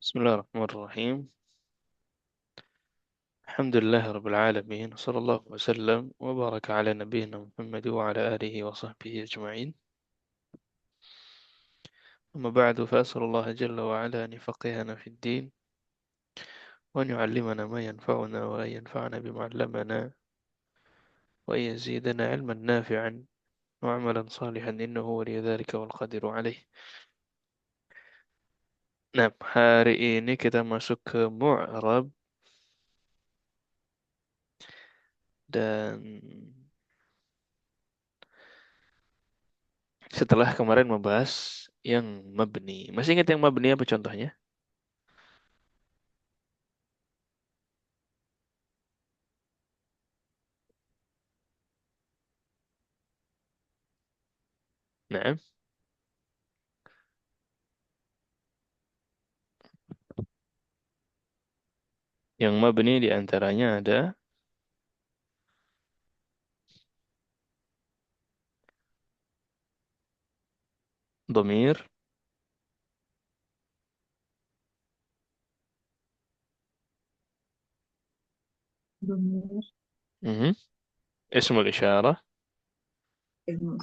Bismillahirrahmanirrahim. Alhamdulillah Rabbil Alamin. Sallallahu wasallam wa baraka ala nabiyyina Muhammad wa ala alihi wa sahbihi ajma'in. Amma ba'du fa as'alullah jalla wa ala an yafaqihana fid din wa an yu'allimana ma yanfa'una wa an yanfa'ana bima 'allamana wa an yazidana 'ilman nafi'an wa 'amalan salihan innahu waliyyu dzalika wal qadiru 'alaih. Nah, hari ini kita masuk ke mu'rab dan setelah kemarin membahas yang mabni. Masih ingat yang mabni apa contohnya? Nah, yang mabni di antaranya ada dhamir, Domir mhm, ismul isyarah, ilmu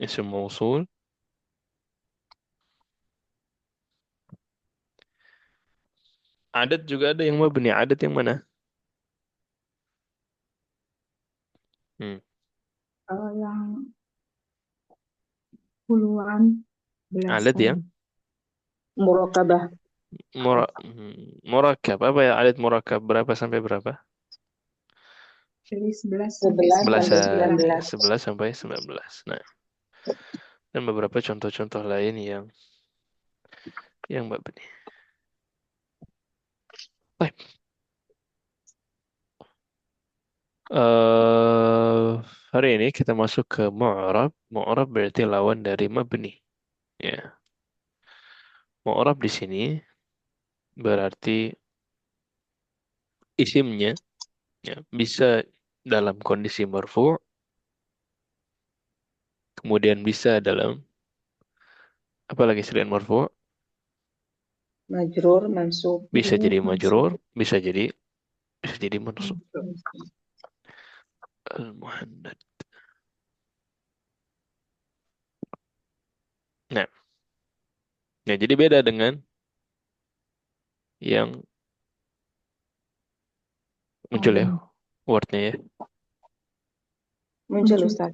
ism mausul, adat juga ada yang mabni. Adat yang mana? Hmm. yang puluhan Adat yang belasan Murokabah murakkab. Apa ya adat murakkab? Berapa sampai berapa? dari 11 sampai 11, 19. 11 sampai 19. Nah, dan beberapa contoh-contoh lain yang mabni. Baik. Eh, hari ini kita masuk ke mu'rab. Mu'rab berarti lawan dari mabni. Ya, mu'rab di sini berarti isimnya ya, bisa dalam kondisi marfu, kemudian bisa dalam apalagi selain marfu, Majrur, mansub. bisa Majrur, jadi mansub, majrur, bisa jadi mansub. mansub. Al-muhannad. Nah, ya jadi beda dengan yang muncul ya Awam wordnya ya. Muncul muncul. Ustaz.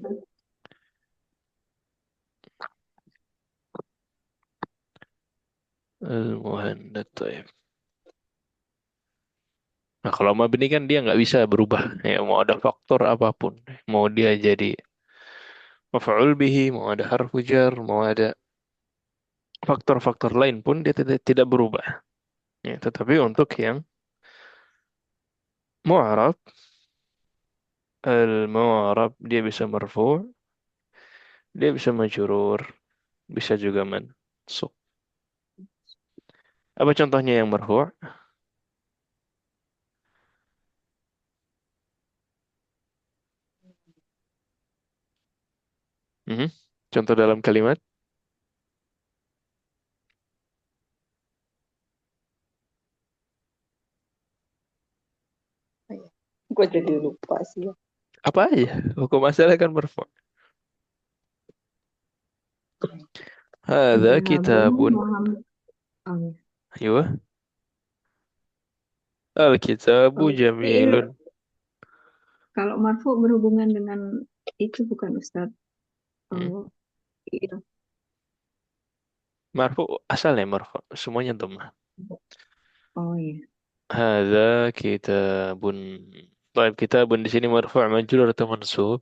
Al-muhannad. Taib. Nah, kalau mabni kan dia nggak bisa berubah. Ya, mau ada faktor apapun. Mau dia jadi maf'ul bihi, mau ada harfu jar, mau ada faktor-faktor lain pun dia tidak berubah. Ya, tetapi untuk yang mu'rab, al-mu'rab dia bisa marfu', dia bisa majrur, bisa juga mansub. Apa contohnya yang marfu'? Mhm. Contoh dalam kalimat. Gue jadi lupa sih. Apa aja? Hukum asalnya kan marfu'. Hadza Idhabun kitabun. Muhammad. Oh, ya. Aywa. Al-kitabu Oh, jamilun. kalau marfu berhubungan dengan itu bukan Ustadz. Hmm. Oh, iya. Marfu asalnya marfu. Semuanya dhammah. Oh iya. Hadza kitabun. Baik, kitabun di sini marfu' majrur atau mansub?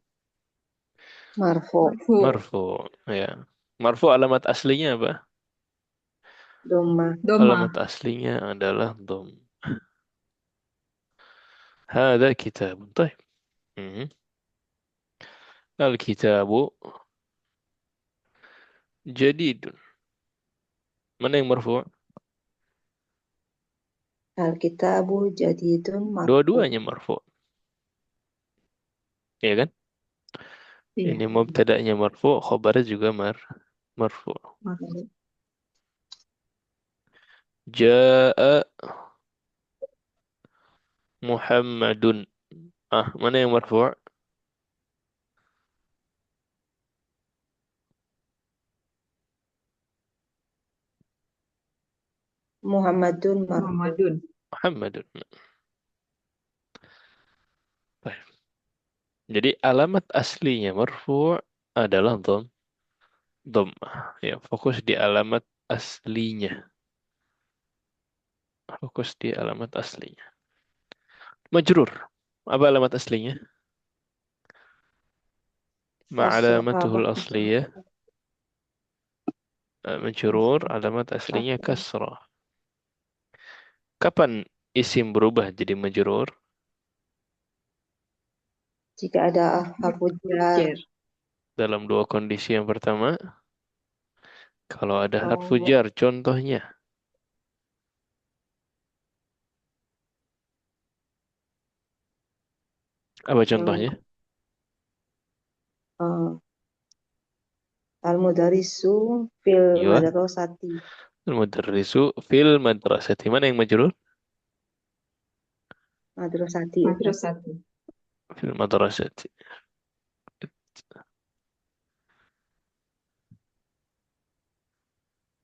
Marfu, Marfu. Marfu, ya. Marfu alamat aslinya apa? Doma, Alamat Doma. aslinya adalah dom. Hada kitab. Baik. Mhm. Al-kitabu jadidun. Mana yang marfu? Alkitabu jadidun marfu. Dua-duanya marfu. Ya kan? Iya. Ini mubtada'nya marfu, khabarnya juga marfu. Marfu. Ja'a Muhammadun. Mana yang marfu'? Muhammadun marfu. Muhammadun. Muhammadun. Baik. Jadi alamat aslinya marfu' adalah dhammah. Ya, fokus di alamat aslinya. Fokus di alamat aslinya. Majrur. Apa alamat aslinya? Kasroh Ma'alamatuhul apa? asliyah. Majrur, alamat aslinya Kasroh. kasrah. Kapan isim berubah jadi majrur? Jika ada harfu jar. Jar. Dalam dua kondisi. Yang pertama, kalau ada harfu Oh, jar, contohnya. Apa contohnya? eh, al-mudarisu fil Iya. madrasati. Al-mudarrisu fil madrasati. Mana yang majrur? Madrasati ya. Madrasatu. Fil madrasati.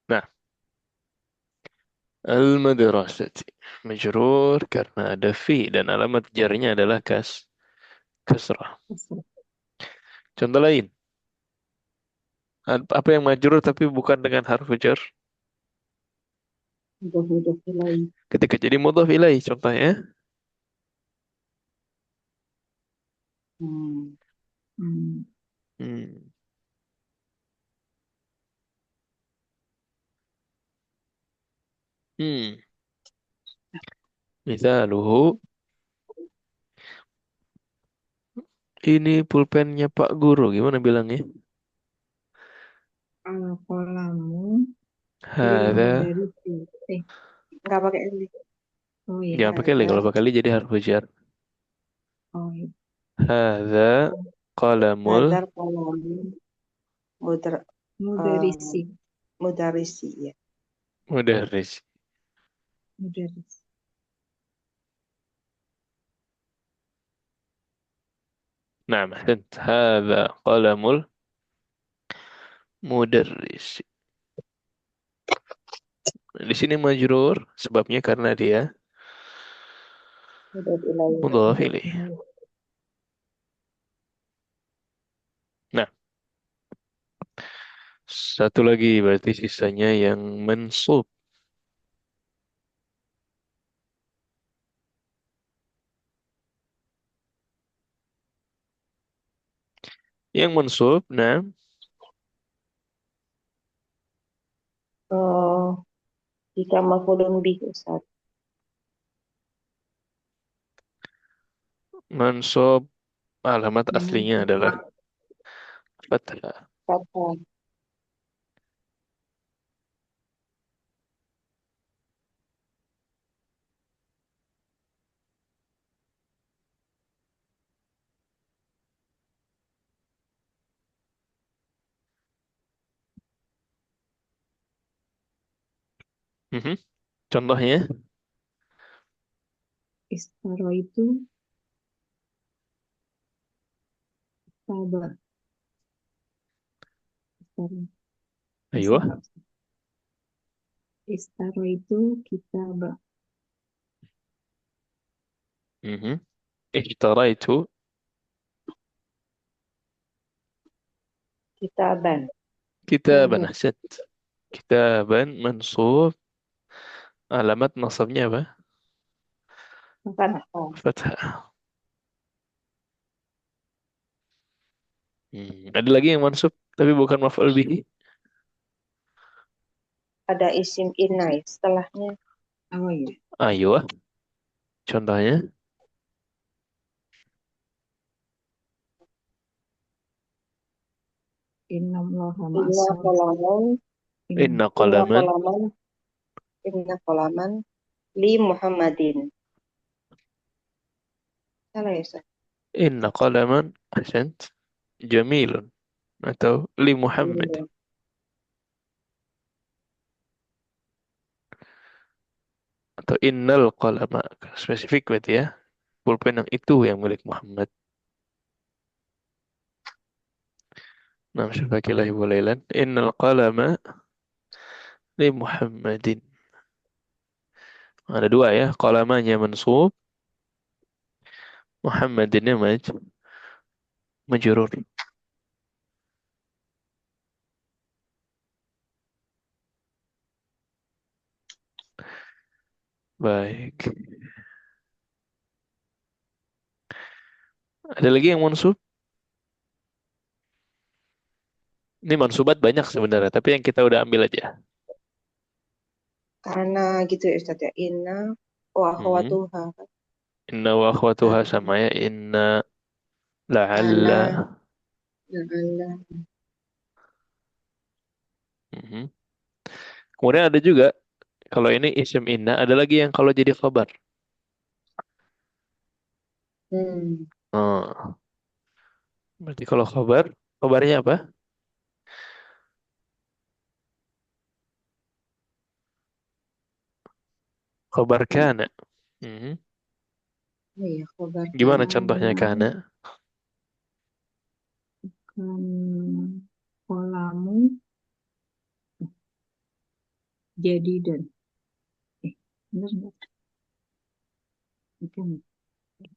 Nah, al-madrasati. Majrur karena ada fi dan alamat jarnya adalah kasrah. Kasrah. Contoh lain. Apa yang majrur tapi bukan dengan harfu jar? Mudah-mudah lain. Ketika jadi mudhaf ilaih contohnya. Hmm. Hmm. Hmm. Hmm. Misaluhu. Ini pulpennya Pak Guru. Gimana bilangnya? Al-qalamu lil Hada. mudarisi. Eh, Nggak pakai ini. oh ya. Jangan pakai li. Ada Kalau pakai li jadi harfu jar. Oh ya. Hada qalamul nazar kolamu mudar Mudarisi. mudarisi ya. mudarris. Mudaris. Nah, ahsant. Hada qalamul mudarris. Di sini majrur sebabnya karena dia Mudah ilahi. mudhaf ilaih. Nah, satu lagi berarti sisanya yang mansub. Yang mansub, nah, Oh, jika mafulun bih Ustaz. mansub alamat Dengan aslinya adalah fathah. fathah. Fathah. Mhm. Contohnya, Istaro itu sabar. Istaro. ayo. Bisa nggak? Istaro itu kitab. Mhm. Ishtaraitu Kitaban. kitaban. Buku. Ahsant. Kitaban mansub. Alamat nasabnya apa? Fathah. Fathah. Ada lagi yang mansub tapi bukan maf'ul bihi. Ada isim inai setelahnya. Oh ya. Ayo. Contohnya, Innallaha Inna ma'as-sabir. kolaman. inna Inna qalaman. kolaman. Inna kolaman. Li Muhammadin. Salah ya Ustaz? Inna qalaman. Ahsant. Jamilun. Atau li Muhammad. Iya. Atau innal qalama. Spesifik berarti ya. Pulpen yang itu yang milik Muhammad. Nah, syufakillahi walailan. Innal qalama li Muhammadin. Ada dua ya. Qalamanya mansub. Muhammadinnya majrur. Baik. Ada lagi yang mansub? Ini mansubat banyak sebenarnya, tapi yang kita udah ambil aja. Karena gitu ya Ustaz ya. Inna wa Mhm. akhwatuha. Inna wa akhwatuha sama ya. Inna la'alla. Kana, la'alla. Mhm. Kemudian ada juga, kalau ini isim inna, ada lagi yang kalau jadi khabar. Hmm. Oh, berarti kalau khabar, khabarnya apa? Khabar kana. Mhm. Oh iya, khobar Gimana kana. contohnya kana? Kan kolamu jadi dan benar nggak? Bukan.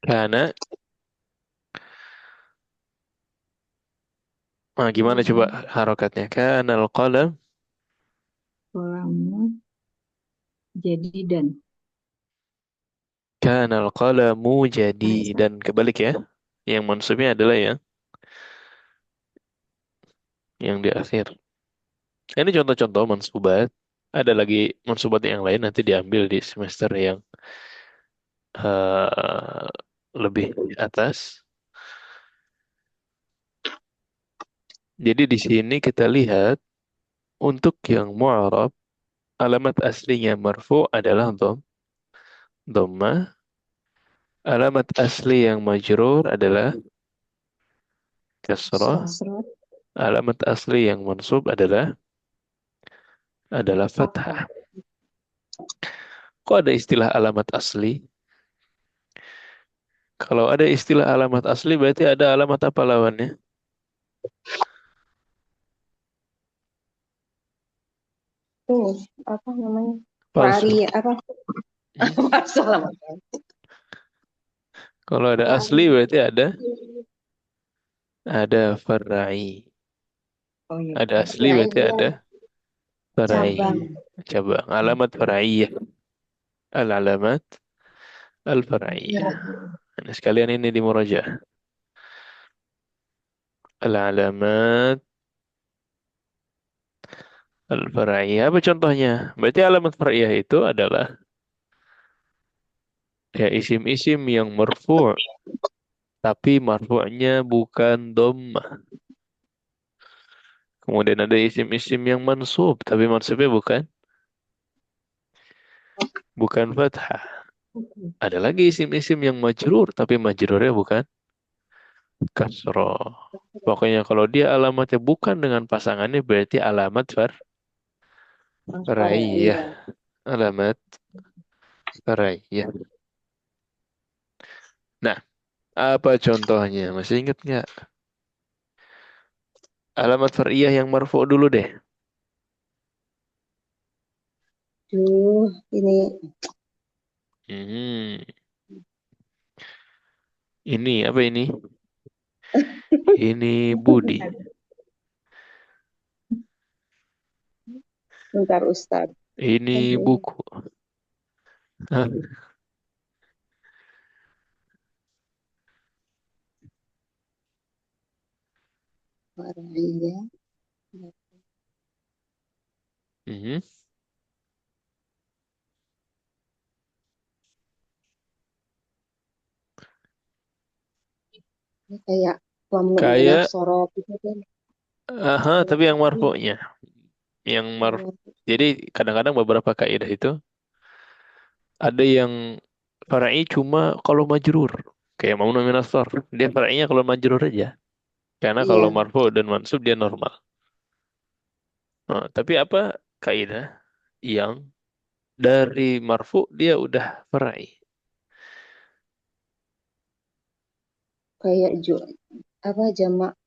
Kana. Nah, gimana coba Kolamu, harokatnya? Kana al-qalam. kolamu jadi dan. Kana al-qalamu jadi. Nah, Ustaz. Dan kebalik ya. Yang mansubnya adalah yang di akhir. Ini contoh-contoh mansubat. Ada lagi mansubat yang lain nanti diambil di semester yang eh, lebih atas. Jadi di sini kita lihat untuk yang mu'arab, alamat aslinya marfu adalah dhammah. Alamat asli yang majrur adalah kasrah. Kasrah. Kasrat Alamat asli yang mansub adalah Fathah. fathah. Kok ada istilah alamat asli? Kalau ada istilah alamat asli berarti ada alamat apa lawannya? Ini apa namanya? Palsu. Maria apa? Hmm? Masalah. Kalau ada asli berarti ada far'i. Oh iya. Ada asli berarti Raya ada far'i. cabang. Coba alamat far'iyah. Al-alamat al-far'iyah. Iya. Nah, sekalian ini di murajaah. Al-alamat al-far'iyah. Apa contohnya? Berarti alamat far'iyah itu adalah ya isim-isim yang marfu' tapi marfu'nya bukan dhammah. Kemudian ada isim-isim yang mansub tapi mansubnya bukan fathah. Ada lagi isim-isim yang majrur tapi majrurnya bukan kasroh. Pokoknya kalau dia alamatnya bukan dengan pasangannya berarti alamat far'iyah. Far'iyah. Alamat far'iyah. Nah, apa contohnya? Masih ingat nggak? Alamat far'iyah yang marfu dulu deh. Duh, ini Hmm, ini apa ini? Ini Budi. bentar Ustaz. Ini Aduh, buku. Hah? Far'iyah. Mhm. Ini kayak mamnu minaf Kayak, sorot gitu kan. aha, tapi yang marfu'nya. Yang marfu. Jadi kadang-kadang beberapa kaidah itu ada yang far'i cuma kalau majrur. Kayak mamnu min as-sarf. Dia far'inya kalau majrur aja. Karena kalau Iya, marfu dan mansub dia normal. Nah, tapi apa kaidah yang dari marfu dia udah far'i. Kayak apa jamak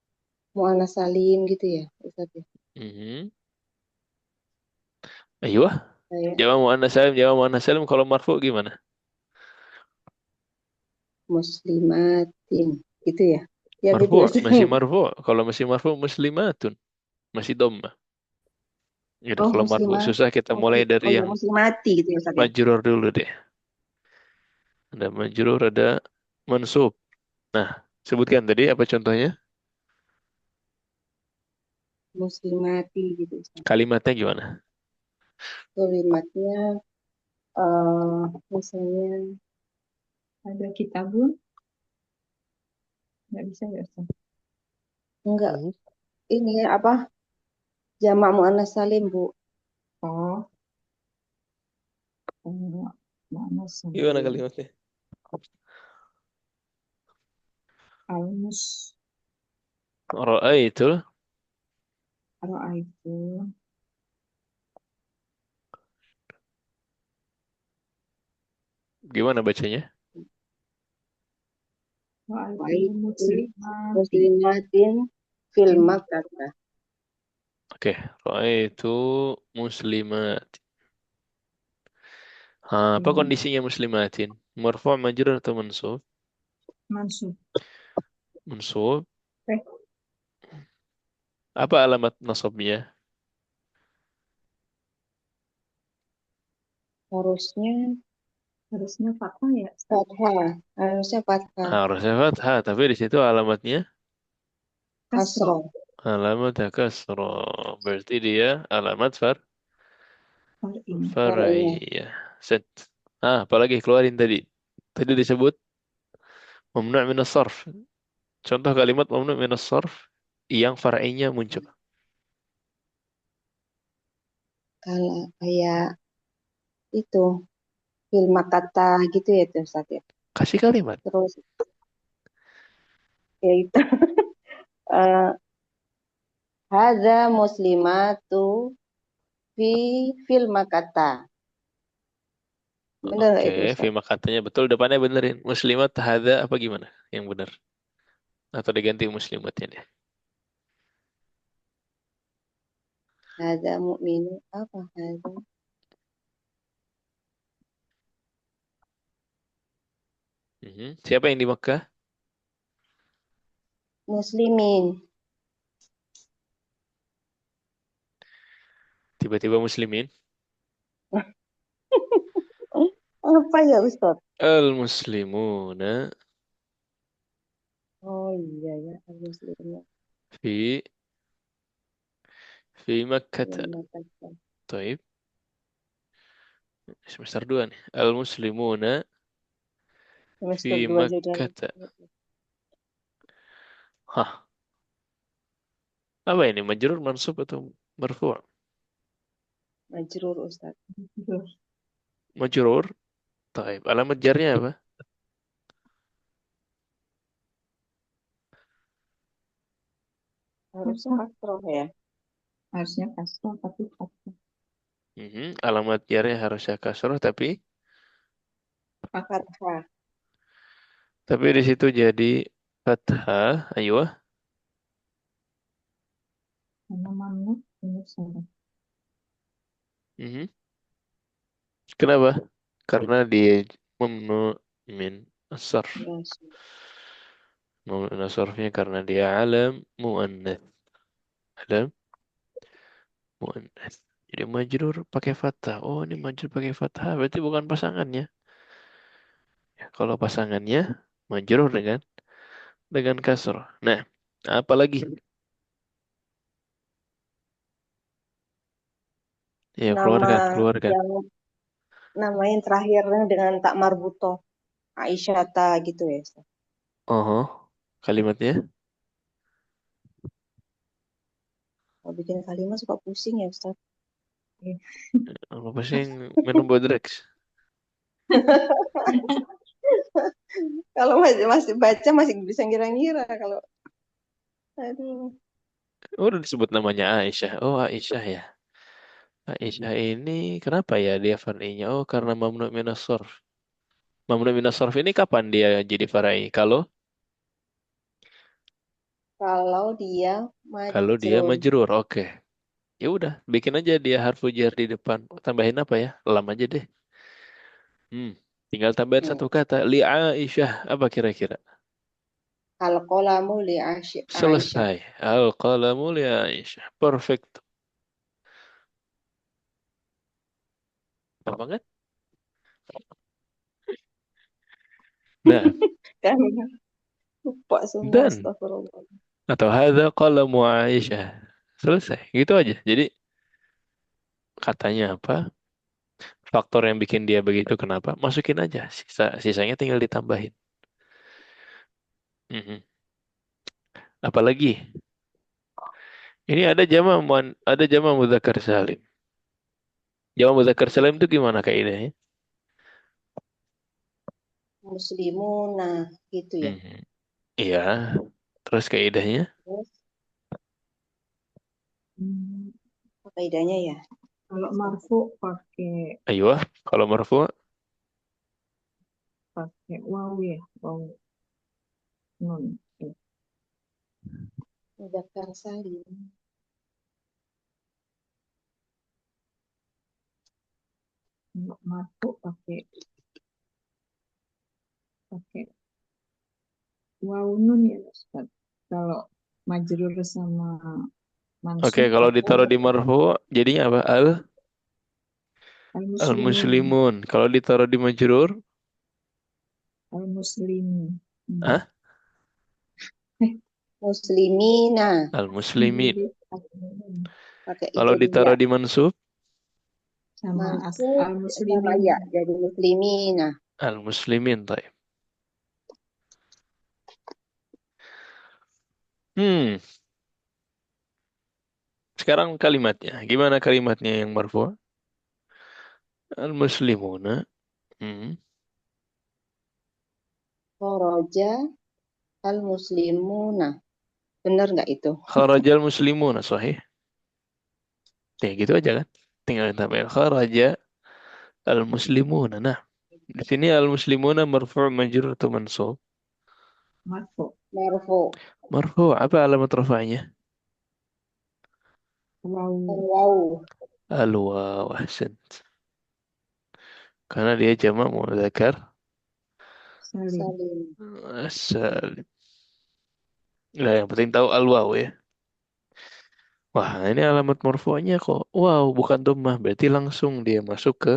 muannas salim gitu ya, Ustaz ya. Mhm. Ayo, Kayak jawab muannas salim kalau marfu gimana? muslimatin gitu ya. Ya gitu Marfu, ya, Ustaz. masih marfu. Kalau masih marfu muslimatun, masih dhammah. Gitu, Oh, kalau marfu muslimat. susah kita mulai dari Oh ya, yang muslimati gitu ya, Ustaz ya. majrur dulu deh. Ada majrur, ada mansub. Nah, sebutkan tadi apa contohnya? Muslimati gitu, Ustaz. Kalimatnya gimana? Kalimatnya misalnya Ada kitabun, nggak bisa ya Ustaz. enggak Mhm. ini ya, apa jamak muannas salim, Bu. Oh, mana Gimana salim. kalimatnya? Almus, Ra'aitu. ro'aitu, Gimana bacanya? ro'aitu Waitu muslimati. muslimatin fil Ini, makkah. Oke, Ra'aitu muslimat. Apa ini kondisinya muslimatin? Marfu', majrur atau mansub? mansub. Mansub. Eh, Apa alamat nasabnya? Harusnya harusnya fathah ya Ustaz. fathah, harusnya fathah. Harusnya fathah, tapi di situ alamatnya Kasroh. Kasroh. alamat kasroh. Berarti dia alamat Far'i. Far'iyah. far'iyah. Set. Apalagi keluarin tadi. Tadi disebut mamnu' min sarf. Contoh kalimat mamnu' min sarf yang far'inya muncul. Kalau kayak itu film kata gitu ya tuh Ustaz ya. Kasih kalimat. Terus ya itu eh hadza muslimatu fi film kata. Bener nggak Oke, itu Ustaz? Fima katanya betul. Depannya benerin. Muslimat hadza apa gimana? Yang benar. Atau diganti muslimatnya deh. Hadza mukminu apa hadza Siapa yang di Mekah? muslimin. Tiba-tiba muslimin. Apa ya Ustaz? Al-muslimuna Oh iya ya, muslimin fi fi Makkah. film kata. Taib. Semester 2 nih. Al-muslimuna Semester fi 2 aja udah Makkah. Hah, apa ini? Majrur, mansub atau marfu'? majrur Ustaz. Majrur. Taib. Alamat jarnya apa? Harusnya Fathah. kasroh ya. Harusnya kasroh tapi fathah. Alamat jarnya harusnya kasroh, Fathah. Fathah. tapi di situ jadi fathah. Ayo. Karena mamnu ini salah. Mhm. Kenapa? Karena dia memnu min as-sarf. Ya, Memnu min as-sarfnya karena dia alam muannats. Alam muannats. Jadi majrur pakai fathah. Oh, ini majrur pakai fathah. Berarti bukan pasangannya. Ya, kalau pasangannya majrur dengan kasrah. Nah, apa lagi? Ya, nama keluarkan, keluarkan. yang nama yang terakhirnya dengan tak marbutoh Aisyata gitu ya Ustaz. Oh, kalimatnya. Kalau bikin kalimat suka pusing ya Ustaz. Apa sih yang minum Bodrex? Kalau masih masih baca masih bisa ngira-ngira kalau aduh. Oh, udah disebut namanya Aisyah. Oh, Aisyah ya. Aisyah ini kenapa ya dia far'inya? Oh, karena mamnu' minas sarf. Mamnu' minas sarf ini kapan dia jadi far'i? Kalau dia Kalau dia majrur. majrur, oke. Ya udah, bikin aja dia harfu jar di depan. Tambahin apa ya? Lam aja deh. Hmm, tinggal tambahin Hmm. satu kata. Li Aisyah, apa kira-kira? Al-qalamu li Aisyah. Selesai. Al-qalamu li Aisyah. Perfect. Apa banget? Nah, Karena lupa semua, dan astagfirullah. atau hadza qalamu Aisyah. Selesai. Gitu aja. Jadi katanya apa? Faktor yang bikin dia begitu kenapa? Masukin aja. Sisanya tinggal ditambahin. Mhm. Apalagi? Ini ada jama mudzakkar salim. Jama mudzakkar salim itu gimana kaidahnya? Muslimuna gitu ya. Mhm. Iya. Terus kaidahnya? Terus Hmm, apa kaidahnya ya? Kalau marfu pakai Ayo, kalau marfu pakai waw ya, waw nun. Muzakkar salim. Kalau marfu pakai pakai waw nun ya Ustaz. Kalau majrur sama Oke, mansub kalau pakai ditaruh di marfu jadinya apa? Al al-muslimun, muslimun. Kalau ditaruh di majrur, al-muslimin. ah, Eh, Muslimina al muslimin. jadi al-muslimin pakai Kalau itu dia. ditaruh di mansub, sama Mansub sama al-muslimin. ya jadi muslimina. al muslimin. Taib. Hmm, sekarang kalimatnya. Gimana kalimatnya yang marfu? Al muslimuna. Hmm. Kharaja al-muslimuna. Benar nggak itu? Kharajal muslimuna, sahih. Ya gitu aja kan. Tinggal tambahin kharaja al muslimuna. Nah, di sini al muslimuna marfu' majrur atau mansub? Marfu, Marfu. Marfu' apa alamat rafa'nya? waw Wow. Al waw, ahsan. Karena dia jamak muzakkar salim. Salim. salim. Nah, yang penting tahu al waw ya. Wah, ini alamat marfu'nya kok. Wow, bukan dhammah. Berarti langsung dia masuk ke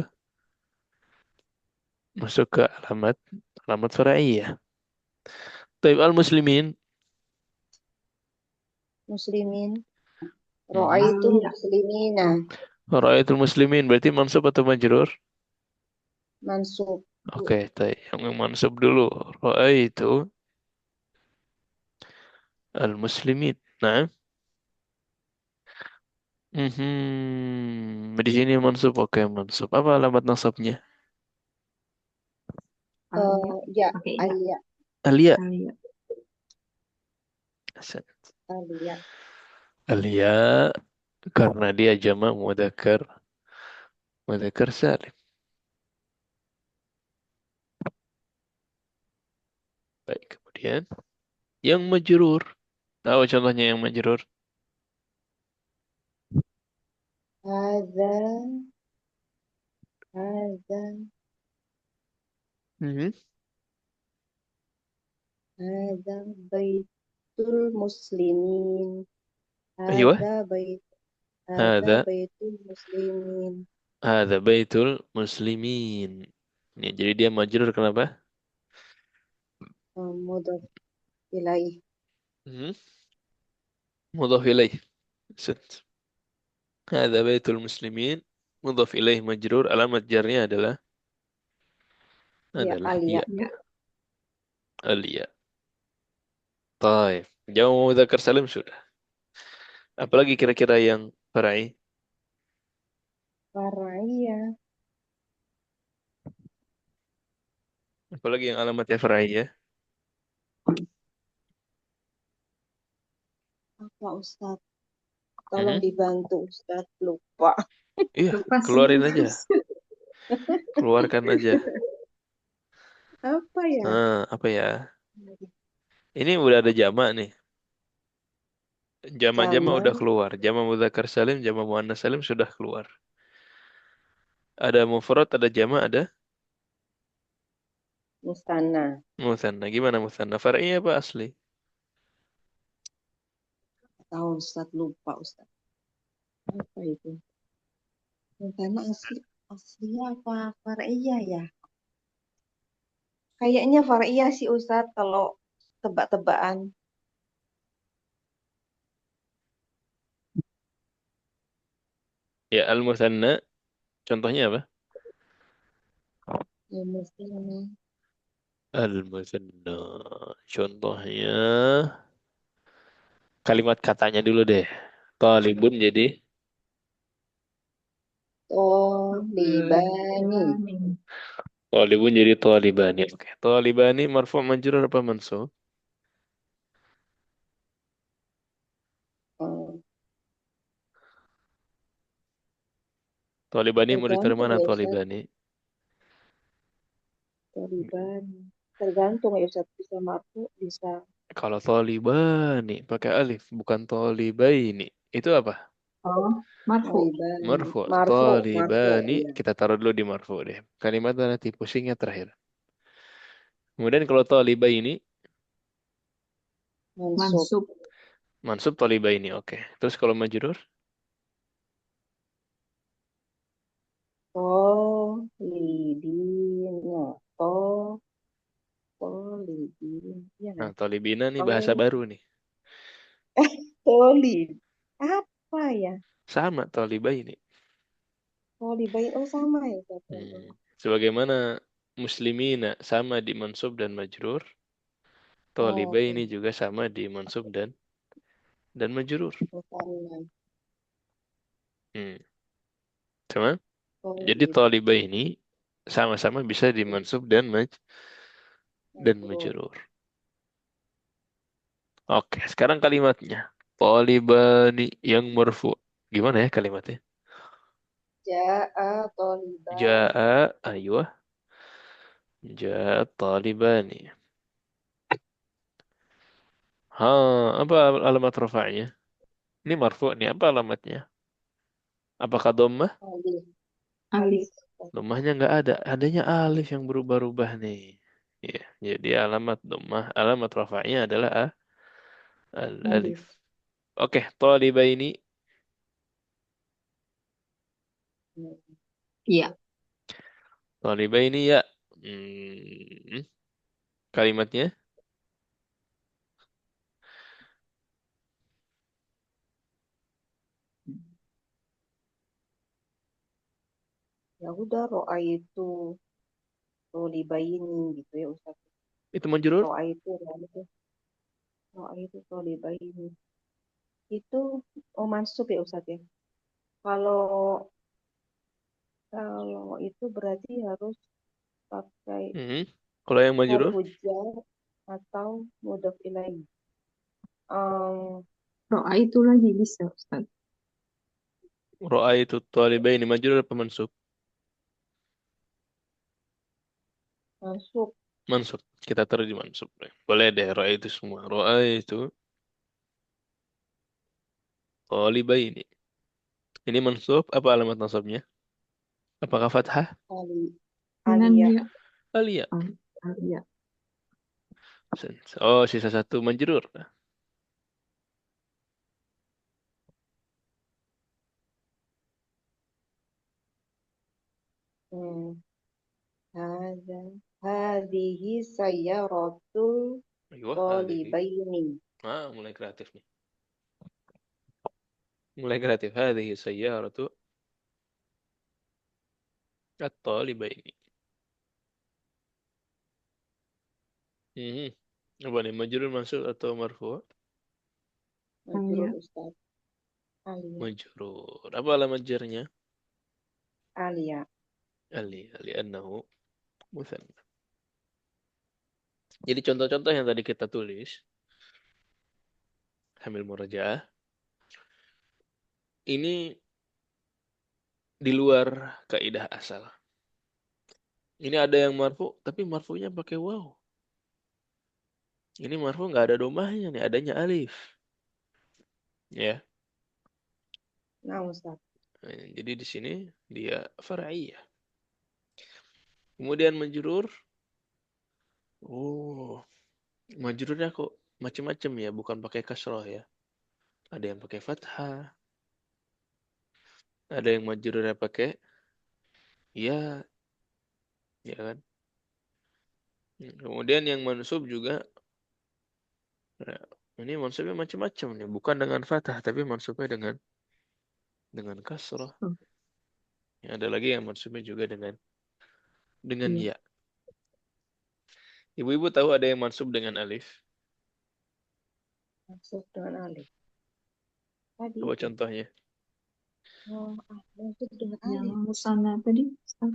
alamat far'iyah. Taib al muslimin. Muslimin. Mhm. Ra'aitu Alia, muslimina. Ra'aitul muslimin berarti mansub atau majrur? Mansub. Oke, taib. Yang mansub dulu. Ra'aitu al muslimin. Nah, di sini mansub. Oke, mansub. Apa alamat nasabnya? alia, Ya, pakai ya, Alia. Alia. alia. Ahsan. Alia. Alia karena dia jamak mudzakkar salim. Baik, kemudian yang majrur. Tahu contohnya yang majrur? Hadza. Hadza. Mhm. Hadza baitul muslimin. Aywa. Hadza bait. Hadza Ada. baitul muslimin. Ada baitul muslimin. Ya, jadi dia majrur kenapa? Mudhaf ilaih. Mhm. Mudhaf ilaih. Ahsant. Ada baitul muslimin. Mudhaf ilaih majrur. Alamat jarnya adalah Ya, adalah Alia. ya. Ya, Alia. Taib. Jamu mudzakkar salim sudah. Apalagi kira-kira yang farai? Faraya. Apalagi yang alamatnya farai ya? Apa Ustaz? Tolong Mhm. dibantu Ustaz. Lupa. Iya, Lepas keluarin semua. aja. Keluarkan aja. Apa ya? Apa ya? Ini udah ada jamak nih. Jamak-jamak udah Zaman keluar. Jamak mudzakkar salim, jamak muannas salim sudah keluar. Ada mufrad, ada jamak, ada Mustana. mutsanna. Gimana mutsanna? Far'i apa asli? Tahu Ustaz, lupa Ustaz. Apa itu? Mustana asli asli apa far'iyah ya? Kayaknya far'iyah sih Ustaz kalau tebak-tebakan. Ya, al-mutsanna. Contohnya apa? Ya, Mustana. Al-mutsanna. Contohnya kalimat katanya dulu deh. Talibun jadi Oh, libani. Libani. talibun jadi talibani. Oke. Talibani marfu' majrur apa mansub? Oh, Talibani mau ditaruh tergantung mana ya Ustaz. talibani? Libani. Tergantung ya Ustaz. Bisa marfu, bisa Kalau talibani pakai alif bukan talibaini. Itu apa? Oh, marfu. libani. Marfu. Marfu, marfu, Talibani iya. kita taruh dulu di marfu deh. Kalimat nanti pusingnya terakhir. Kemudian kalau talibaini Mansub. Mansub. mansub talibaini. Oke. Terus kalau majrur Oh, lidin. Ya, oh, oh, lidin. Iya nah, kan? talibina nih bahasa Oh, baru nih. oh, lid. Apa ya? Sama talibaini. Oh, libain. Oh, sama ya Ustaz. Hmm. Sebagaimana muslimina sama di mansub dan majrur, Oh, oke. talibaini juga sama di mansub dan majrur. Musanna. Hmm. Sama? Oh, Jadi talibaini sama-sama bisa dimansub dan libin. majrur. Oke, sekarang kalimatnya. Talibani yang marfu. Gimana ya kalimatnya? Ja'a toliban. Ja'a, aywa. Ja'a talibani. Ha, apa alamat rafa'nya? Ini marfu nih, apa alamatnya? Apakah dhammah? Alif. Alif. Alif. Dhammahnya nggak ada. Adanya alif yang berubah-ubah nih. Ya, jadi alamat dhammah, alamat rafa'nya adalah al-alif. Alif. Oke, talibaini. Iya. Talibaini ya. Hmm, kalimatnya. Ya udah, ro'a itu tolibaini gitu ya Ustaz. Itu majrur? Ro'a itu tolibaini. Itu oh mansub ya Ustaz ya. Kalau kalau itu berarti harus pakai Hmm. Kalau yang majrur? harfu jar atau mudhof ilaih. Um, Ro'a itu lagi bisa, Ustaz. Ro'a itu talibaini majrur apa mansub? Masuk. Mansub. Kita taruh di mansub. Boleh deh, ro'a itu semua. Ro'a itu talibaini. Ini mansub apa alamat nasabnya? Apakah fathah? Ali, Dengan Alia. ya. Alia. Oh, Alia. Oh, sisa satu majrur. Hmm. Hada. Hadihi sayyaratul Ayo, hadhihi. tolibaini. Mulai kreatif nih. Mulai kreatif. Hadhihi sayyaratu at-talibaini. Hmm. Apa nih? Majrur mansub atau marfu? Majrur Alia. Ustaz. Alia. Majrur. Apa alamat jarnya? Alia. Li'annahu muthanna. Jadi contoh-contoh yang tadi kita tulis, hamil murajaah, ini di luar kaidah asal. Ini ada yang marfu, tapi marfunya pakai waw. Ini marfu nggak ada domahnya nih, adanya alif. Ya, Nah, Ustaz. jadi di sini dia far'iyah. Kemudian majrur, oh, majrurnya kok macam-macam ya, bukan pakai kasroh ya. Ada yang pakai fathah, ada yang majrurnya pakai ya, ya kan. Kemudian yang mansub juga, nah, ini mansubnya macam-macam nih, bukan dengan fathah, tapi mansubnya dengan kasroh. Oh, Ada lagi yang mansubnya juga dengan iya. ya. Ibu-ibu tahu ada yang mansub dengan alif? Masuk dengan alif. Tadi Coba itu. contohnya. Oh, masuk dengan Yang alif. musana tadi, Ustaz.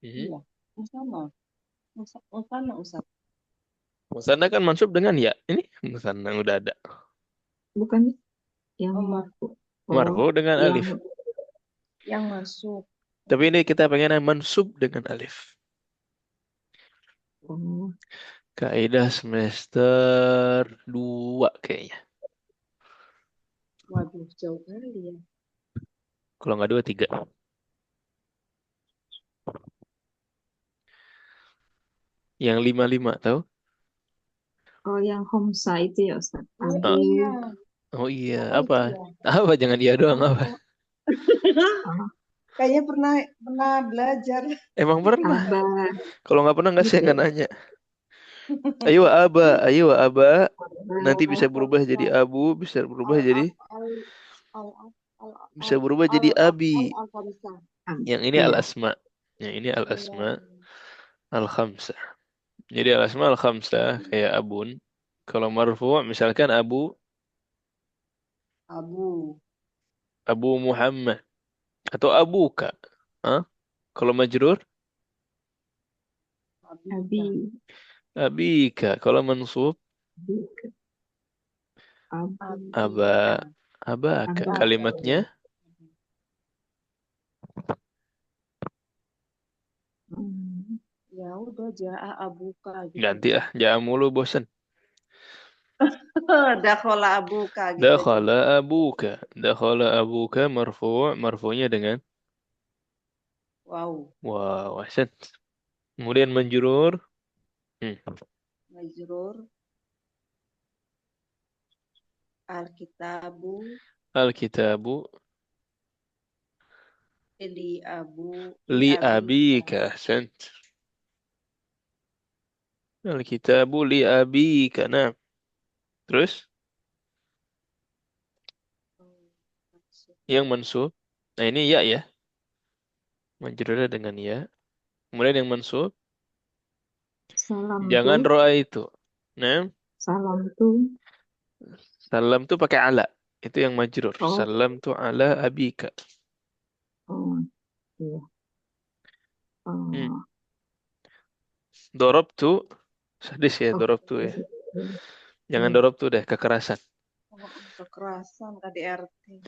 Mhm. Iya. Sama. Sama, Ustaz. Musanna kan mansub dengan ya. Ini musanna udah ada. Bukan yang Oh, marfu. Oh, Marfu dengan yang alif. yang masuk. Tapi ini kita pengen yang mansub dengan alif. oh, Kaidah semester 2 kayaknya. Waduh, jauh kali ya. Kalau nggak 2, 3. Yang 5-5 tahu? oh, yang homsa itu ya Ustaz. Oh Abu. Ah, iya. oh iya, Oh apa? itu ya. Apa jangan iya doang apa? Oh. Oh, Kayaknya pernah belajar. Emang pernah. aba. Kalau nggak pernah nggak sih Gitu. nggak nanya. Ayo aba. Nanti bisa Al berubah jadi Khamsah. abu, bisa berubah Al jadi al al al bisa al berubah al jadi al al abi. al Khamsah. Yang ini Iya. al-asma. Yang ini Iya. al-asma al-khamsah. Jadi al-asma al-khamsah kayak abun. Kalau marfu' misalkan Abu. Abu Muhammad atau abuka. Hah? Kalau majrur Abi. Abika. abika. Kalau mansub Abi. Abu. aba Abika. abaka. Abaka. Kalimatnya Hmm. Ya udah jaa abuka gitu ganti aja. ah. Jangan mulu bosan. Dakhola abuka gitu aja. Dakhala abuka. Dakhala abuka marfu'. Marfu'nya dengan Wow. wow. Ahsan. Kemudian majrur. Hmm. Majrur. Alkitabu. Al-kitabu Li abu. Li li abika. abika. Ahsan. Al-kitabu li abika. Nah, terus yang mansub. Nah, ini ya ya. Majrurnya dengan ya. Kemudian yang mansub Salam jangan tuh. roa itu. Nah, Salam tuh. salam tuh pakai ala. Itu yang majrur. Oh, Salam tuh ala abika. oh, iya. Hmm. Oh, Dorob tuh sadis ya oh, dorob tuh ya. Jangan iya. dorob tuh deh kekerasan. Oh, kekerasan KDRT.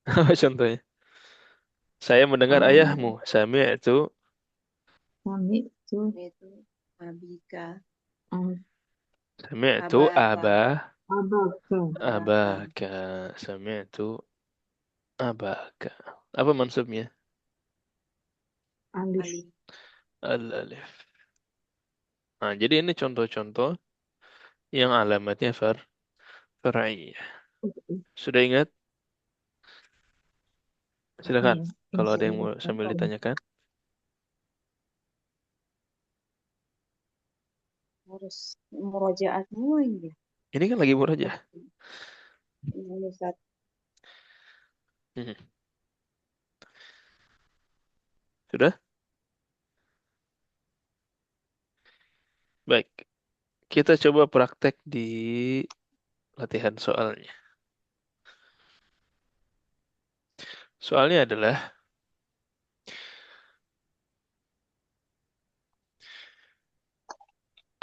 Apa contohnya? Saya mendengar ayahmu. Oh, Sami'tu kami tuh. Itu abika. sami'tu Abaka. Abaka. Abaka. abaka. Sami'tu abaka. Apa maksudnya? Alif. Alif. Al-alif. Nah, jadi ini contoh-contoh yang alamatnya far'iyah. Sudah ingat? Silakan. Iya. Kalau ada Insya yang mau Allah. sambil ditanyakan. Harus murojaat semua ini ya. Ini kan lagi murah aja. Ini Ustaz. Mhm. Sudah? Baik. Kita coba praktek di latihan soalnya. Soalnya adalah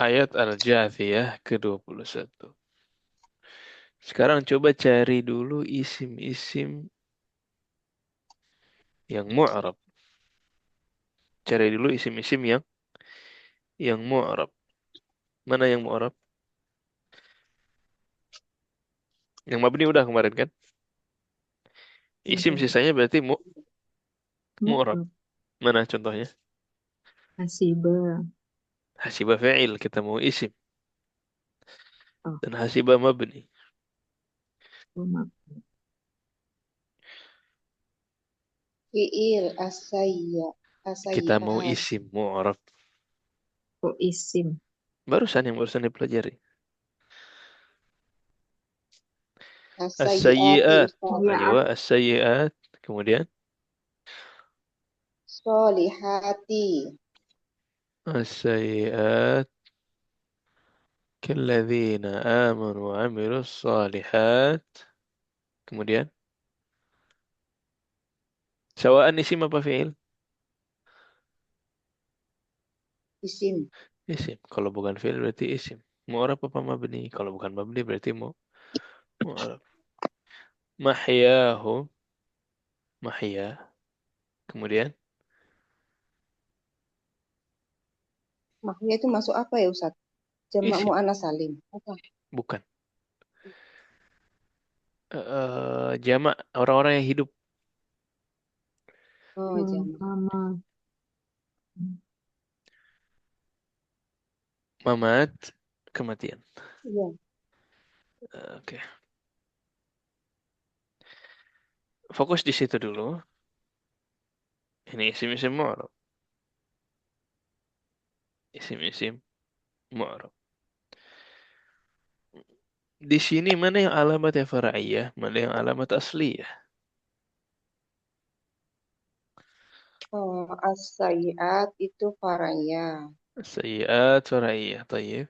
ayat Al-Jathiyah ke-21. Sekarang coba cari dulu isim-isim yang mu'rab. Cari dulu isim-isim yang mu'rab. Mana yang mu'rab? Yang mabni udah kemarin kan? Isim Udah. sisanya berarti mu'rab. Mu'rab. Mana contohnya? Hasiba. Hasibah fa'il, kita mau isim. Oh, Dan hasibah mabni. rumah. Fiil Kita mau asayiat. isim mu'rab. Oh, isim. Yang barusan dipelajari. Asayiati As-sayyi'at. Ustaz. Sayiat. Aywa, as-sayyi'at. Kemudian Solihati. as-sayyi'at kalladzina amanu wa amilus salihat. Kemudian sawa'an isim apa fi'il? Isim. Isim. Kalau bukan fi'il berarti isim. Mu'rab apa mabni? Kalau bukan mabni berarti mu'rab. Mahyahu. Mahya. Kemudian Maknya itu masuk apa ya Ustaz? Jamak isim. mu'annas salim. Apa? Bukan. Jamak orang-orang yang hidup. Oh, jamak. Mama. Mamat. Kematian. Iya. Oke. Fokus di situ dulu. Ini isim-isim mu'rab. Isim-isim mu'rab. Di sini mana yang alamatnya far'iyah, mana yang alamat asliyah? Oh, as-sayiat itu faraya. Sayyi'at far'iyah, tayyib.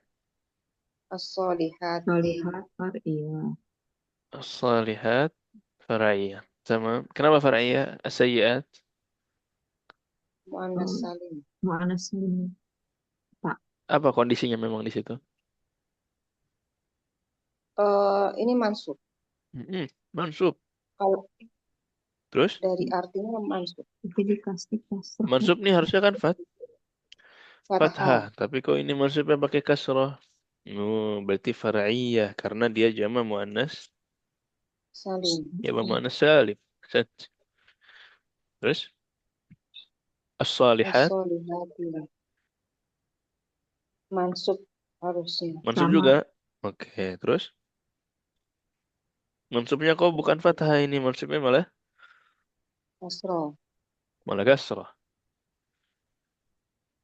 As-solihati. Solihat. Iya. As-salihat far'iyah. Sama. Kenapa far'iyah? As-sayyi'at. Mu'annas Oh, salim. Mu'anas ini. Pak. Apa kondisinya memang di situ? Ini mansub. Mansub. Kalau Terus? dari artinya mansub. Jadi dikasih kasrah. Mansub nih harusnya kan fathah. Fathah. Tapi kok ini mansubnya pakai kasrah? Berarti far'iyah. Karena dia jama muannas. Salim. Jama muannas salim. Set. Terus? As-salihat. As-solihati. Mansub harusnya. Mansub juga. Sama. Oke. Terus? Mansubnya kok bukan fathah ini. Mansubnya Kasroh. malah kasrah.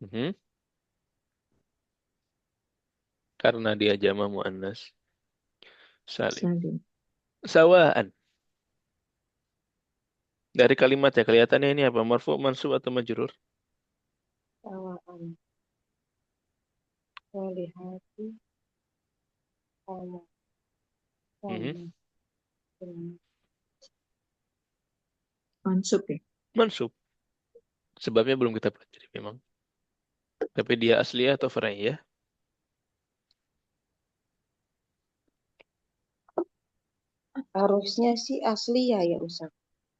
Mhm. Karena dia jama muannas salim. Salim. Sawaan. Dari kalimatnya kelihatannya ini apa? Marfu, mansub atau majrur? Sawaan. Solihati. Sama. Mhm. Sama. Dengan Mansub ya. Mansub. Sebabnya belum kita pelajari memang. Tapi dia asli atau far'iyah? harusnya sih asli ya Ustaz.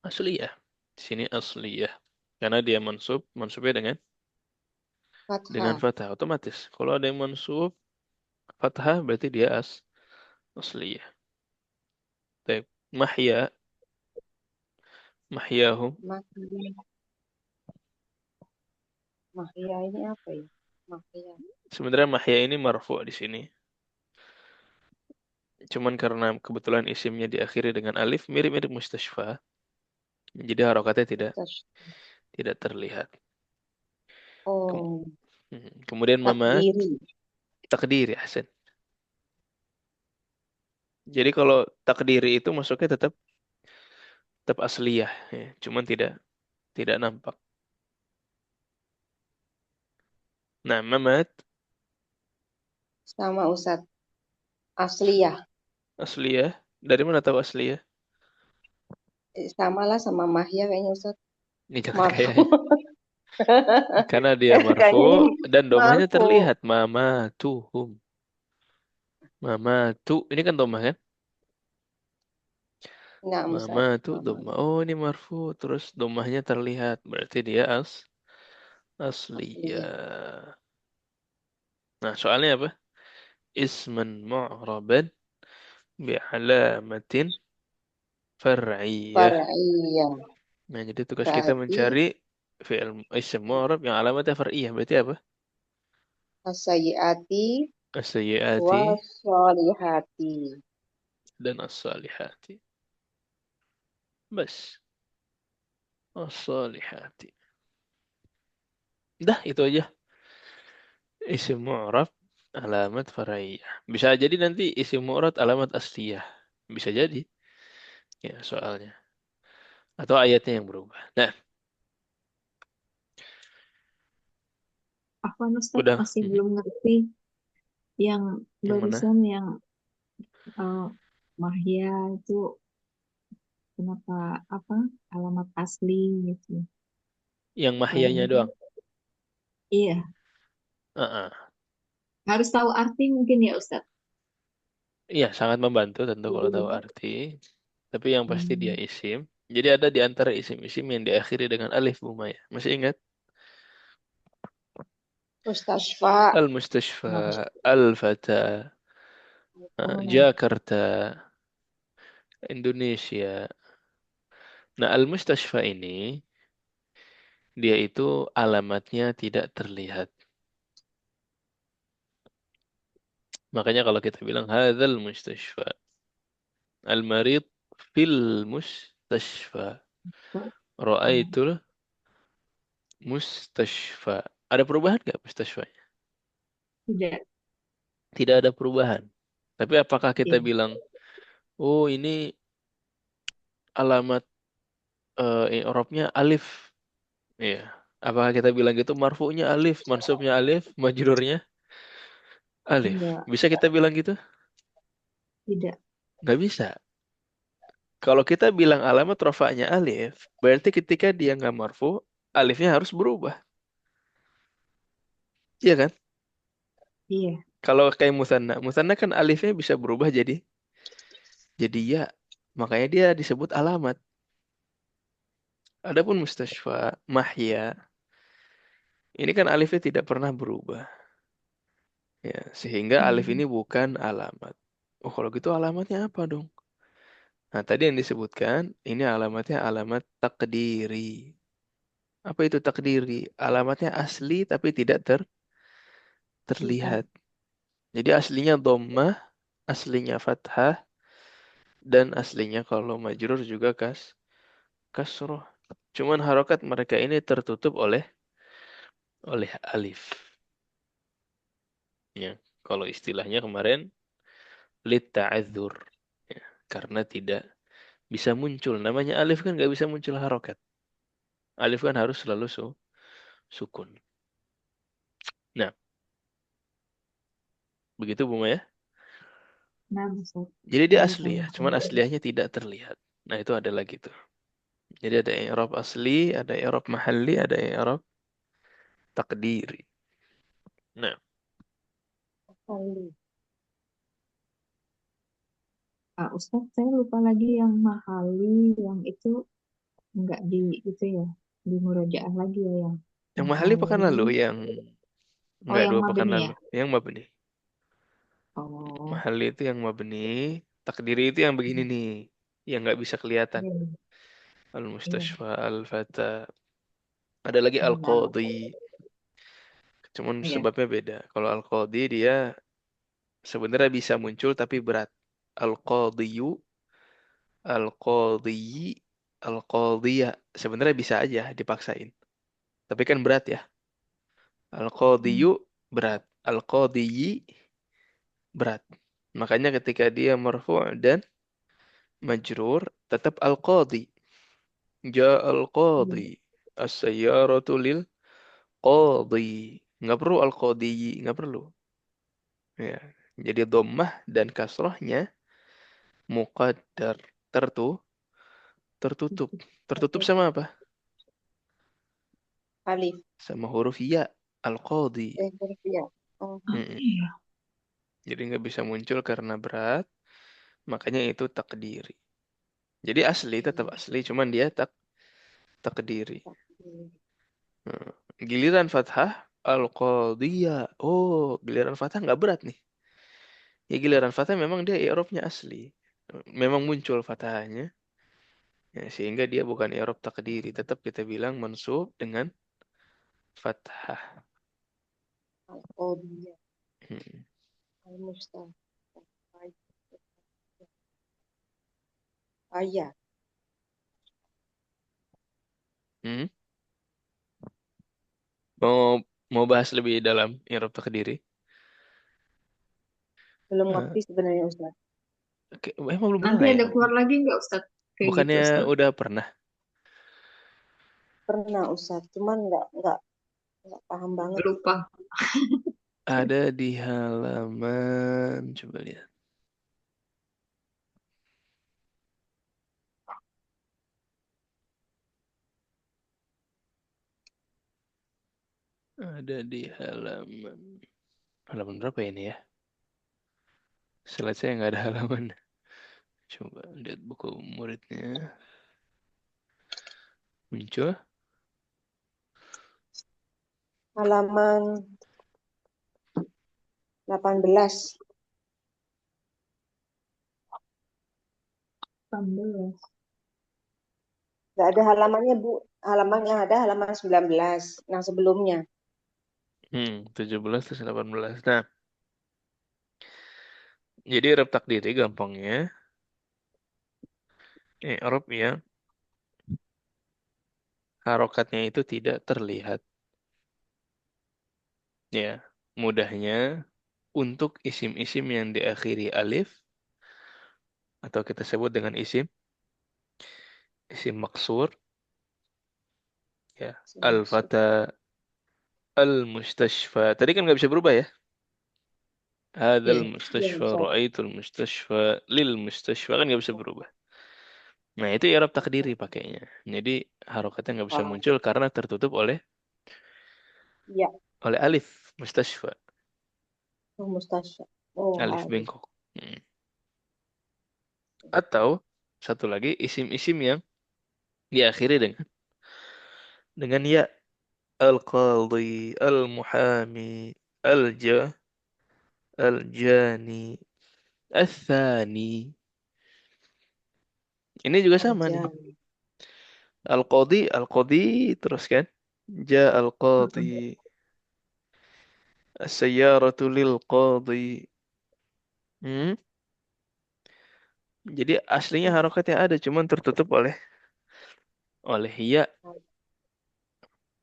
Asliyah. Di sini asliyah. Karena dia mansub, mansubnya dengan Fathah. fathah otomatis. Kalau ada yang mansub fathah berarti dia asliyah. Baik. Mahya, mahyahum. Mahya. Mahya ini apa ya? Mahya. Sebenarnya mahya ini marfu di sini. Cuman karena kebetulan isimnya diakhiri dengan alif mirip-mirip mustashfa. Jadi harokatnya Tas- tidak terlihat. Kem- Oh, Kemudian mamat takdiri. takdiri Hasan. Jadi kalau takdiri itu masuknya tetap tetap asliyah ya. Cuman tidak nampak. Nah, mamat Sama Ustaz. Asliyah. asliyah. Dari mana tahu asliyah? Samalah sama Mahya kayaknya Ustaz. Ini jangan Marfu. kayak karena dia marfu Kayaknya ini dan domahnya marfu. terlihat mama tuhum. Mama tu ini kan domah kan? Naam Mama Ustaz. tuh Mama. domah. Oh, ini marfu. Terus domahnya terlihat. Berarti dia asli. Ya. Asli. Nah, soalnya apa? Isman mu'raban bi'alamatin far'iyah. Far'iyah. Nah, jadi tugas kita Berarti mencari fi'il isim mu'rab yang alamatnya far'iyah. Berarti apa? as-sayyiati As-sayyiati was-sholihati. dan as-salihati. Bas. As-salihati. Dah, itu aja. Isim mu'rab alamat far'iyah. Bisa jadi nanti isim mu'rab alamat asliyah. Bisa jadi. Ya, soalnya. Atau ayatnya yang berubah. Nah, Afwan Ustaz udah. masih belum ngerti yang Yang mana? barusan yang eh, Mahya itu kenapa apa alamat asli gitu. Yang mahyanya Bayangkan. doang. Iya, Ah, harus tahu arti mungkin ya Ustaz. iya, sangat membantu tentu kalau tahu Jadi, arti. Tapi yang pasti dia hmm, isim. Jadi ada di antara isim-isim yang diakhiri dengan alif Bu Maya. Masih ingat? Mustashfa. kenapa? Al-Mustashfa, Al-Fata, Oh, Jakarta, Indonesia. Nah, Al-Mustashfa ini, dia itu alamatnya tidak terlihat. Makanya kalau kita bilang, Hadzal Mustashfa. Al-Marid fil Mustashfa. oh, Ra'aitul Mustashfa. Ada perubahan nggak Mustashfanya? tidak. Tidak ada perubahan. Tapi apakah kita Iya, bilang, oh ini alamat i'rabnya alif? Iya. Apakah kita bilang gitu marfu'nya alif, mansubnya alif, majrurnya alif? enggak, Bisa kita bilang gitu? tidak. Nggak bisa. Kalau kita bilang alamat rofaknya alif, berarti ketika dia nggak marfu, alifnya harus berubah. Iya kan? Iya, Kalau kayak musanna, musanna kan alifnya bisa berubah jadi ya. Makanya dia disebut alamat. Adapun mustashfa, mahya, ini kan alifnya tidak pernah berubah. Ya, sehingga alif ini hmm, bukan alamat. Oh, kalau gitu alamatnya apa dong? Nah, tadi yang disebutkan, ini alamatnya alamat takdiri. Apa itu takdiri? Alamatnya asli tapi tidak tidak. terlihat. Jadi aslinya dhammah, aslinya fathah, dan aslinya kalau majrur juga kasroh. Cuman harokat mereka ini tertutup oleh alif. Ya, kalau istilahnya kemarin lit ta'adzur. Ya, karena tidak bisa muncul. Namanya alif kan nggak bisa muncul harokat. Alif kan harus selalu sukun. Nah, begitu Bu Maya. Nah, Ustaz, Jadi dia baru asli tahu. ya, cuman asliahnya tidak terlihat. Nah, itu ada lagi tuh. Jadi ada i'rab asli, ada i'rab mahalli, ada i'rab takdiri. Nah, Asli. Ah, Ustaz, saya lupa lagi yang mahali, yang itu enggak di itu ya, di murojaah lagi ya yang yang mahalli pekan lalu, mahali. yang Oh, enggak yang dua pekan mabni lalu, ya? yang mabni. Oh, Mahalli itu yang mabni, takdiri itu yang begini nih, yang nggak bisa kelihatan. iya, iya. Al-Mustashfa, Al-Fata. Ada lagi Nah, Al-Qadhi. Cuman iya. sebabnya beda. Kalau Al-Qadhi dia sebenarnya bisa muncul tapi berat. Al-Qadhiyu, Al-Qadhiyi, Al-Qadhiyah. Sebenarnya bisa aja dipaksain. Tapi kan berat ya. Hmm, Al-Qadhiyu berat. Al-Qadhiyi berat. Makanya ketika dia marfu' dan majrur, tetap Al-Qadhi. Ja iya. Al-Qadhi. As-sayyaratu lil Qadhi. Nggak perlu Al-Qadhiyi. Nggak perlu. Ya. Jadi dhammah dan kasrohnya muqaddar. Tertu, tertutup. Tertutup sama apa? Alif. Sama huruf ya. Al-Qadhi. Huruf ya. Oh, Ah, Mm-mm. iya. Jadi nggak bisa muncul karena berat. Makanya itu takdiri. Jadi asli, tetap asli, cuman dia takdiri. takdir. Hmm. Giliran fathah al-qadiyah. Oh, giliran fathah nggak berat nih. Ya giliran fathah memang dia i'rabnya asli. Memang muncul fathahnya. Ya, sehingga dia bukan i'rab takdiri, tetap kita bilang mansub dengan fathah. Al-Qadiyah, Hmm. Al-Mustaq, Ayah. Hmm. Mau mau bahas lebih dalam i'rab takdiri? Belum Eh, ngerti sebenarnya Ustaz. emang belum Nanti pernah ya? ada keluar lagi nggak Ustadz? Kayak gitu Bukannya Ustadz. udah pernah? Pernah Ustaz, cuman nggak paham banget gitu. Lupa. Ada di halaman, coba lihat. Ada di halaman berapa ini ya? Slide saya nggak ada halaman. Coba lihat buku muridnya. Muncul. Halaman 18. 18. Nggak ada halamannya, Bu. Halaman yang ada halaman 19. Yang sebelumnya. 17 terus 18. Nah, jadi Arab takdiri gampangnya. Arab yang harokatnya itu tidak terlihat. Ya, mudahnya untuk isim-isim yang diakhiri alif atau kita sebut dengan isim maksur, ya, Maksud. al-fata, al-mustashfa. Tadi kan nggak bisa berubah ya. Hadal Iya. Iya mustashfa, Ustaz. ra'aitul mustashfa, lil mustashfa kan nggak bisa berubah. Nah, itu i'rab takdiri pakainya. Jadi harokatnya nggak bisa Ah, muncul karena tertutup iya. oleh alif mustashfa, Oh, Mustasya. Oh, alif Alif. bengkok. Hmm. Atau satu lagi isim-isim yang diakhiri dengan ya, al-qadhi, al-muhami, al-jani, al-thani. Ini juga sama nih. Ajan. Al-qadhi terus kan. Ja al-qadhi, Mm-mm. as-sayyaratu lil-qadhi. Hmm? Jadi aslinya harokatnya ada, cuman tertutup oleh ya,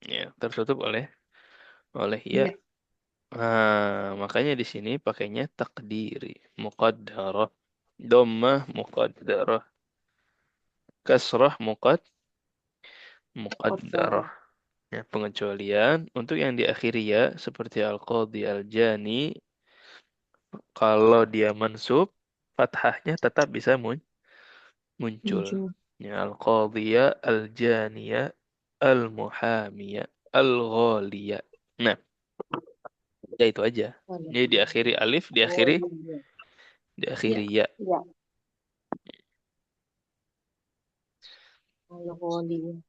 ya tertutup oleh ya. Iya. Makanya di sini pakainya takdiri, muqaddarah, dhammah muqaddarah, kasrah Qaddar. muqaddarah. Ya, pengecualian untuk yang diakhiri ya seperti al-qadhi, al-jani, kalau dia mansub, fathahnya tetap bisa muncul. Muncul. Ya, al-qadhiya, al-janiya, al-muhamiya, al-ghaliya. Nah, ya itu aja. Jadi diakhiri alif, Oh, diakhiri iya. diakhiri Iya. ya. Iya. Al-Ghali.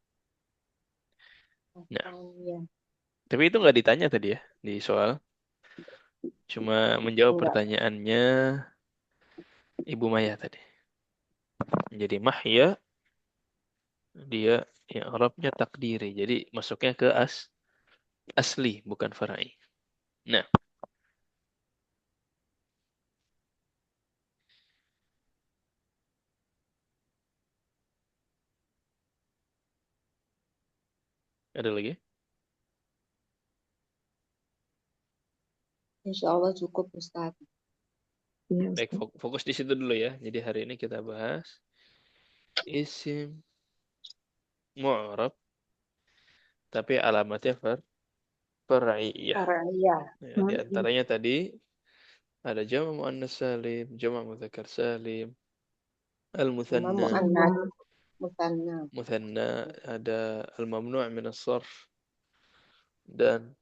Nah, Asalnya. tapi itu nggak ditanya tadi ya di soal. Cuma menjawab Enggak. pertanyaannya Ibu Maya tadi. Jadi mahya dia ya Arabnya takdiri. Jadi masuknya ke asli bukan farai. Nah, ada lagi? Insya Allah cukup Ustaz. Iya Baik, Ustadz. fokus di situ dulu ya. Jadi hari ini kita bahas isim mu'rab tapi alamatnya far'iyah. Para iya. Ya, di Mari. antaranya tadi ada jama' muannas salim, jama' mudzakkar salim, Sama al-mutsanna, mu'annas. Musanna. mutsanna, ada al-mamnu' min as-sarf dan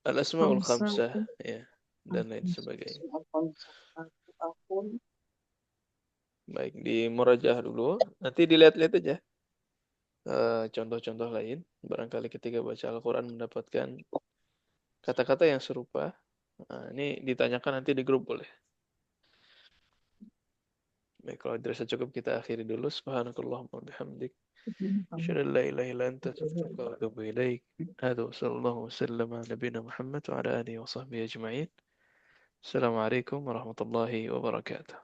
al-asmaul Khamsa. khamsah ya dan lain sebagainya. Al-Khamsah. Al-Akun. Baik, di murajaah dulu. Nanti dilihat-lihat aja contoh-contoh lain. Barangkali ketika baca Al-Quran mendapatkan kata-kata yang serupa. Nah, ini ditanyakan nanti di grup boleh. Baik, kalau dirasa cukup kita akhiri dulu. Subhanakallahumma bihamdik. Asyhadu an la ilaha illa anta astaghfiruka wa atubu ilaik. Hadza wa sallallahu wasallam ala nabiyyina Muhammad wa ala alihi wa sahbihi ajma'in. Assalamualaikum warahmatullahi wabarakatuh.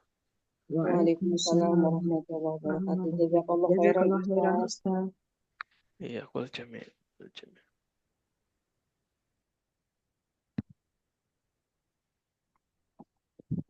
Waalaikumsalam Waalaikumsalam warahmatullahi wabarakatuh. warahmatullahi Jazakallah khairan Jazakallah khairan Ustaz. Ustaz. Iya, wal jami'.